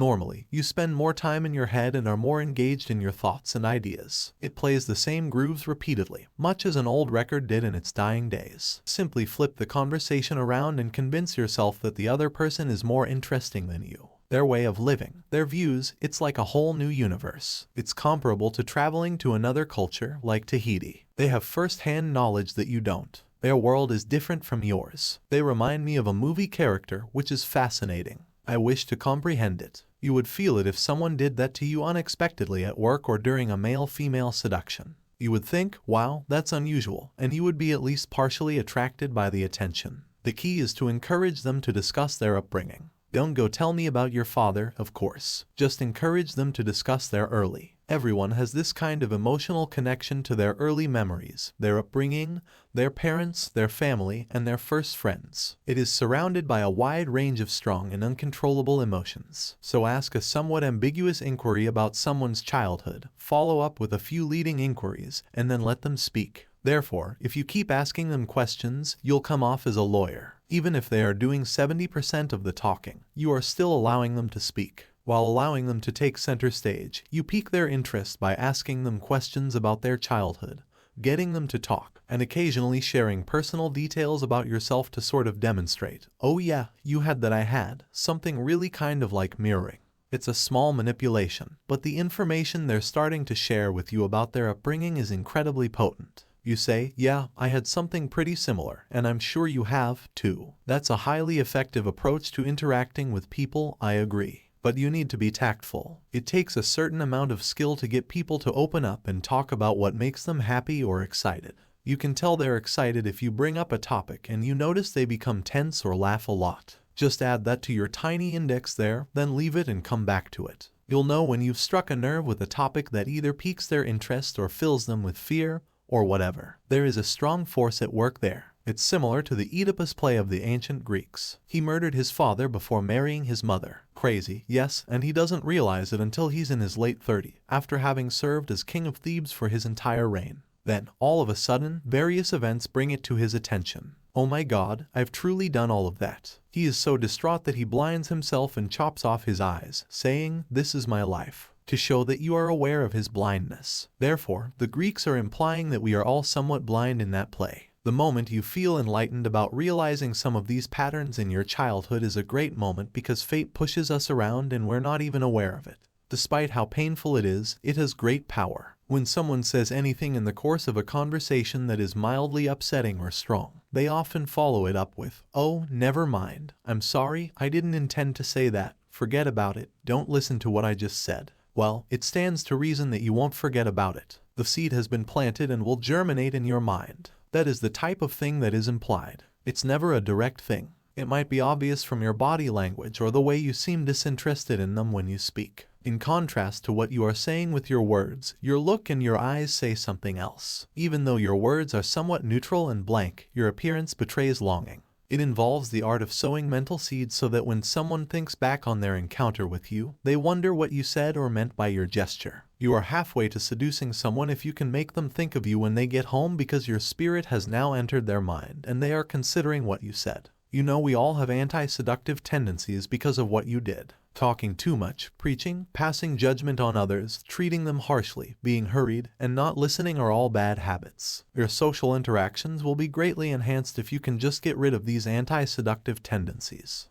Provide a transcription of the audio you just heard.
Normally, you spend more time in your head and are more engaged in your thoughts and ideas. It plays the same grooves repeatedly, much as an old record did in its dying days. Simply flip the conversation around and convince yourself that the other person is more interesting than you. Their way of living, their views, it's like a whole new universe. It's comparable to traveling to another culture, like Tahiti. They have first-hand knowledge that you don't. Their world is different from yours. They remind me of a movie character, which is fascinating. I wish to comprehend it. You would feel it if someone did that to you unexpectedly at work or during a male-female seduction. You would think, wow, that's unusual, and you would be at least partially attracted by the attention. The key is to encourage them to discuss their upbringing. Don't go tell me about your father, of course. Just encourage them to discuss their early. Everyone has this kind of emotional connection to their early memories, their upbringing, their parents, their family, and their first friends. It is surrounded by a wide range of strong and uncontrollable emotions. So ask a somewhat ambiguous inquiry about someone's childhood, follow up with a few leading inquiries, and then let them speak. Therefore, if you keep asking them questions, you'll come off as a lawyer. Even if they are doing 70% of the talking, you are still allowing them to speak. While allowing them to take center stage, you pique their interest by asking them questions about their childhood, getting them to talk, and occasionally sharing personal details about yourself to sort of demonstrate, oh yeah, you had that I had, something really kind of like mirroring. It's a small manipulation, but the information they're starting to share with you about their upbringing is incredibly potent. You say, yeah, I had something pretty similar, and I'm sure you have, too. That's a highly effective approach to interacting with people, I agree. But you need to be tactful. It takes a certain amount of skill to get people to open up and talk about what makes them happy or excited. You can tell they're excited if you bring up a topic and you notice they become tense or laugh a lot. Just add that to your tiny index there, then leave it and come back to it. You'll know when you've struck a nerve with a topic that either piques their interest or fills them with fear, or whatever. There is a strong force at work there. It's similar to the Oedipus play of the ancient Greeks. He murdered his father before marrying his mother. Crazy, yes, and he doesn't realize it until he's in his late 30s, after having served as king of Thebes for his entire reign. Then, all of a sudden, various events bring it to his attention. Oh my God, I've truly done all of that. He is so distraught that he blinds himself and chops off his eyes, saying, "This is my life," to show that you are aware of his blindness. Therefore, the Greeks are implying that we are all somewhat blind in that play. The moment you feel enlightened about realizing some of these patterns in your childhood is a great moment because fate pushes us around and we're not even aware of it. Despite how painful it is, it has great power. When someone says anything in the course of a conversation that is mildly upsetting or strong, they often follow it up with, "Oh, never mind. I'm sorry, I didn't intend to say that. Forget about it. Don't listen to what I just said." Well, it stands to reason that you won't forget about it. The seed has been planted and will germinate in your mind. That is the type of thing that is implied. It's never a direct thing. It might be obvious from your body language or the way you seem disinterested in them when you speak. In contrast to what you are saying with your words, your look and your eyes say something else. Even though your words are somewhat neutral and blank, your appearance betrays longing. It involves the art of sowing mental seeds so that when someone thinks back on their encounter with you, they wonder what you said or meant by your gesture. You are halfway to seducing someone if you can make them think of you when they get home because your spirit has now entered their mind and they are considering what you said. You know we all have anti-seductive tendencies because of what you did. Talking too much, preaching, passing judgment on others, treating them harshly, being hurried, and not listening are all bad habits. Your social interactions will be greatly enhanced if you can just get rid of these anti-seductive tendencies.